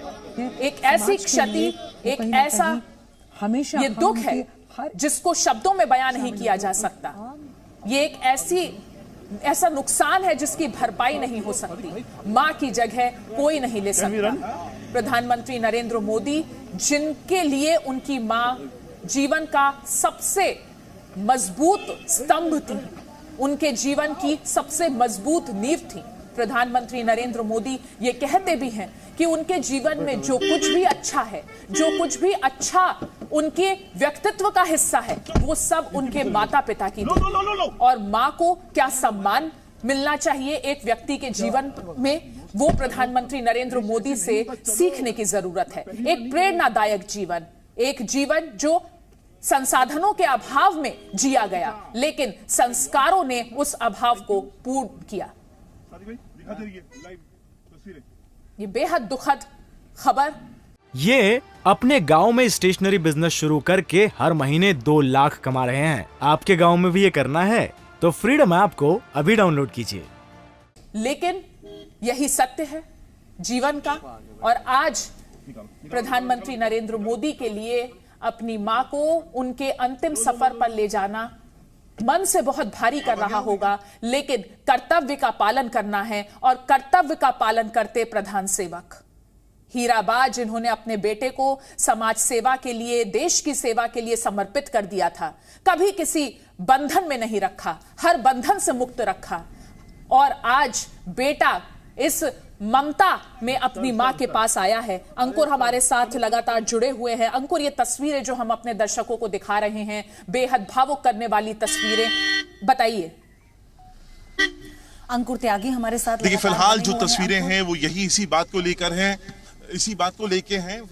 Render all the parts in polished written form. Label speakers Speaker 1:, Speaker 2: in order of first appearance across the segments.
Speaker 1: एक ऐसी क्षति, एक ऐसा
Speaker 2: हमेशा
Speaker 1: ये दुख है जिसको शब्दों में बयां नहीं किया जा सकता। ये एक ऐसा नुकसान है जिसकी भरपाई नहीं हो सकती। मां की जगह कोई नहीं ले सकता। प्रधानमंत्री नरेंद्र मोदी, जिनके लिए उनकी मां जीवन का सबसे मजबूत स्तंभ थी, उनके जीवन की सबसे मजबूत नींव थी। प्रधानमंत्री नरेंद्र मोदी ये कहते भी हैं कि उनके जीवन में जो कुछ भी अच्छा है, जो कुछ भी अच्छा उनके व्यक्तित्व का हिस्सा है, वो सब उनके माता पिता की थी। और मां को क्या सम्मान मिलना चाहिए एक व्यक्ति के जीवन में, वो प्रधानमंत्री नरेंद्र मोदी से सीखने की जरूरत है। एक प्रेरणादायक जीवन, एक जीवन जो संसाधनों के अभाव में जिया गया, लेकिन संस्कारों ने उस अभाव को पूर्ण किया। ये बेहद दुखद खबर।
Speaker 3: ये अपने गांव में स्टेशनरी बिजनेस शुरू करके हर महीने 2 लाख कमा रहे हैं। आपके गांव में भी ये करना है तो फ्रीडम ऐप को अभी डाउनलोड कीजिए।
Speaker 1: लेकिन यही सत्य है जीवन का। और आज प्रधानमंत्री नरेंद्र मोदी के लिए अपनी मां को उनके अंतिम सफर पर ले जाना मन से बहुत भारी कर रहा होगा, लेकिन कर्तव्य का पालन करना है। और कर्तव्य का पालन करते प्रधान सेवक हीराबा, जिन्होंने अपने बेटे को समाज सेवा के लिए, देश की सेवा के लिए समर्पित कर दिया था, कभी किसी बंधन में नहीं रखा, हर बंधन से मुक्त रखा। और आज बेटा इस ममता में अपनी मां के पास आया है। अंकुर हमारे साथ लगातार जुड़े हुए हैं। अंकुर, ये तस्वीरें जो हम अपने दर्शकों को दिखा रहे हैं, बेहद भावुक करने वाली तस्वीरें, बताइए।
Speaker 4: अंकुर त्यागी हमारे साथ।
Speaker 5: देखिए, फिलहाल जो तस्वीरें हैं वो इसी बात को लेकर हैं,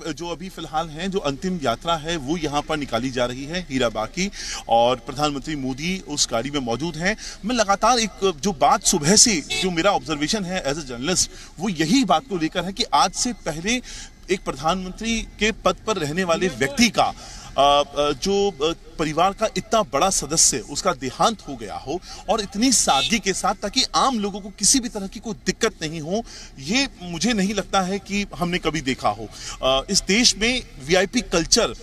Speaker 5: जो अभी फिलहाल हैं, जो अंतिम यात्रा है वो यहाँ पर निकाली जा रही है हीराबा की, और प्रधानमंत्री मोदी उस गाड़ी में मौजूद हैं। मैं लगातार एक जो बात सुबह से जो मेरा ऑब्जर्वेशन है एज ए जर्नलिस्ट, वो यही बात को लेकर है कि आज से पहले एक प्रधानमंत्री के पद पर रहने वाले व्यक्ति का जो परिवार का इतना बड़ा सदस्य, उसका देहांत हो गया हो, और इतनी सादगी के साथ, ताकि आम लोगों को किसी भी तरह की कोई दिक्कत नहीं हो, ये मुझे नहीं लगता है कि हमने कभी देखा हो। इस देश में वीआईपी कल्चर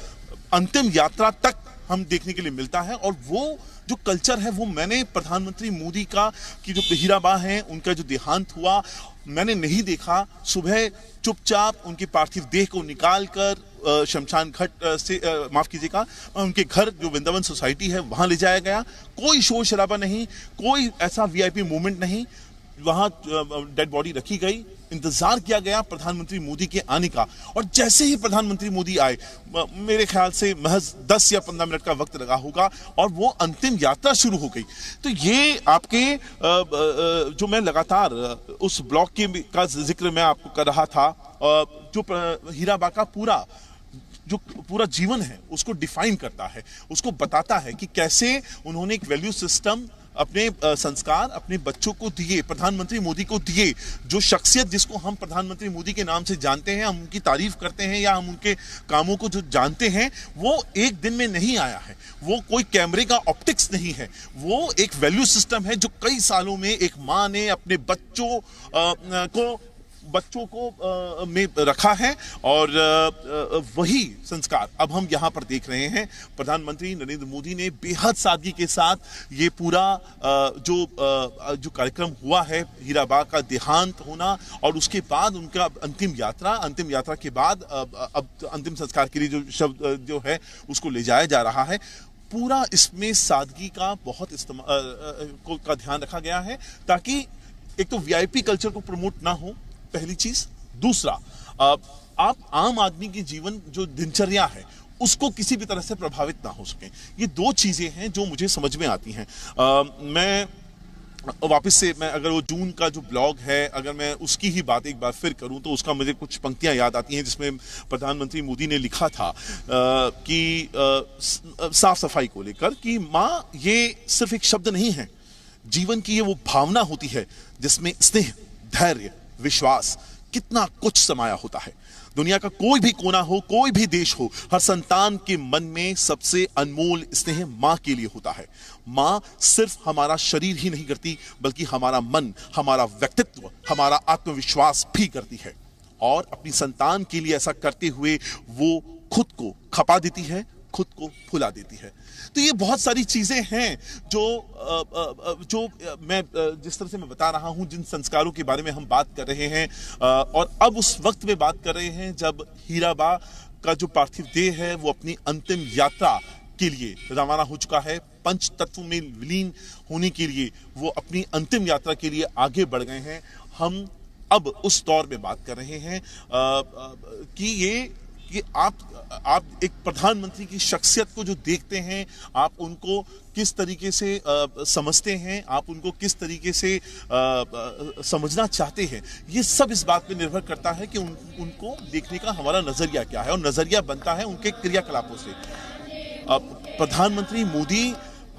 Speaker 5: अंतिम यात्रा तक हम देखने के लिए मिलता है, और वो जो कल्चर है वो मैंने प्रधानमंत्री मोदी का की जो हीराबा हैं, उनका जो देहांत हुआ, मैंने नहीं देखा। सुबह चुपचाप उनकी पार्थिव देह को निकालकर शमशान घाट से माफ कीजिएगा, उनके घर जो वृंदावन सोसाइटी है वहां ले जाया गया। कोई शोर शराबा नहीं, कोई ऐसा वीआईपी मूवमेंट नहीं। वहां डेड बॉडी रखी गई, इंतजार किया गया प्रधानमंत्री मोदी के आने का, और जैसे ही प्रधानमंत्री मोदी आए, मेरे ख्याल से महज 10 या 15 मिनट का वक्त लगा होगा, और वो अंतिम यात्रा शुरू हो गई। तो ये आपके जो मैं लगातार उस ब्लॉग का जिक्र मैं आपको कर रहा था, जो हीराबा का पूरा जीवन है उसको डिफाइन करता है, उसको बताता है कि कैसे उन्होंने एक वैल्यू सिस्टम, अपने संस्कार अपने बच्चों को दिए, प्रधानमंत्री मोदी को दिए। जो शख्सियत जिसको हम प्रधानमंत्री मोदी के नाम से जानते हैं, हम उनकी तारीफ करते हैं या हम उनके कामों को जो जानते हैं, वो एक दिन में नहीं आया है। वो कोई कैमरे का ऑप्टिक्स नहीं है, वो एक वैल्यू सिस्टम है जो कई सालों में एक माँ ने अपने बच्चों को में रखा है, और वही संस्कार अब हम यहाँ पर देख रहे हैं। प्रधानमंत्री नरेंद्र मोदी ने बेहद सादगी के साथ ये पूरा जो कार्यक्रम हुआ है, हीराबा का देहांत होना, और उसके बाद उनका अंतिम यात्रा के बाद अब अंतिम संस्कार के लिए जो शब्द जो है उसको ले जाया जा रहा है। पूरा इसमें सादगी का बहुत का ध्यान रखा गया है, ताकि एक तो वीआईपी कल्चर को प्रमोट ना हो, पहली चीज। दूसरा, आप आम आदमी की जीवन जो दिनचर्या है उसको किसी भी तरह से प्रभावित ना हो सके। ये 2 चीजें हैं जो मुझे समझ में आती हैं। मैं वापस से अगर वो जून का जो ब्लॉग है, अगर मैं उसकी ही बात एक बार फिर करूं, तो उसका मुझे कुछ पंक्तियां याद आती हैं जिसमें प्रधानमंत्री मोदी ने लिखा था कि साफ सफाई को लेकर कि माँ ये सिर्फ एक शब्द नहीं है, जीवन की ये वो भावना होती है जिसमें स्नेह, धैर्य, विश्वास, कितना कुछ समाया होता है। दुनिया का कोई भी कोना हो, कोई भी देश हो, हर संतान के मन में सबसे अनमोल स्नेह मां के लिए होता है। मां सिर्फ हमारा शरीर ही नहीं करती, बल्कि हमारा मन, हमारा व्यक्तित्व, हमारा आत्मविश्वास भी करती है। और अपनी संतान के लिए ऐसा करते हुए वो खुद को खपा देती है, खुद को फुला देती है। तो ये बहुत सारी चीजें हैं जो मैं जिस तरह से मैं बता रहा हूं, जिन संस्कारों के बारे में हम बात कर रहे हैं, और अब उस वक्त में बात कर रहे हैं जब हीराबा का जो पार्थिव देह है वो अपनी अंतिम यात्रा के लिए रवाना हो चुका है। पंच तत्व में विलीन होने के लिए वो अपनी अंतिम यात्रा के लिए आगे बढ़ गए हैं। हम अब उस दौर में बात कर रहे हैं कि आप एक प्रधानमंत्री की शख्सियत को जो देखते हैं, आप उनको किस तरीके से समझते हैं, आप उनको किस तरीके से समझना चाहते हैं, ये सब इस बात पे निर्भर करता है कि उनको देखने का हमारा नजरिया क्या है, और नजरिया बनता है उनके क्रियाकलापों से। प्रधानमंत्री मोदी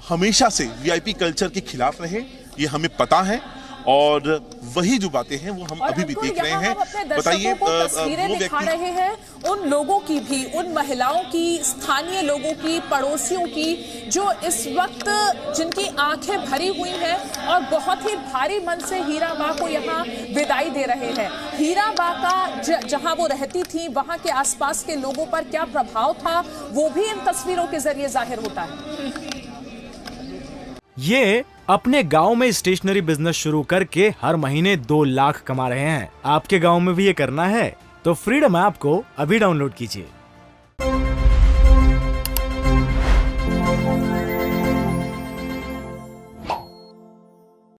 Speaker 5: हमेशा से वीआईपी कल्चर के खिलाफ रहे, ये हमें पता है, और वही जो बातें हैं वो हम अभी भी देख रहे हैं। बताइए,
Speaker 1: तस्वीरें दिखा रहे हैं उन लोगों की भी, उन महिलाओं की, स्थानीय लोगों की, पड़ोसियों की, जो इस वक्त जिनकी आंखें भरी हुई हैं और बहुत ही भारी मन से हीराबा को यहाँ विदाई दे रहे हैं। हीराबा का जहां वो रहती थी वहां के आसपास के लोगों पर क्या प्रभाव था, वो भी इन तस्वीरों के जरिए जाहिर होता है।
Speaker 3: ये अपने गांव में स्टेशनरी बिजनेस शुरू करके हर महीने 2 लाख कमा रहे हैं। आपके गांव में भी ये करना है तो फ्रीडम ऐप को अभी डाउनलोड कीजिए।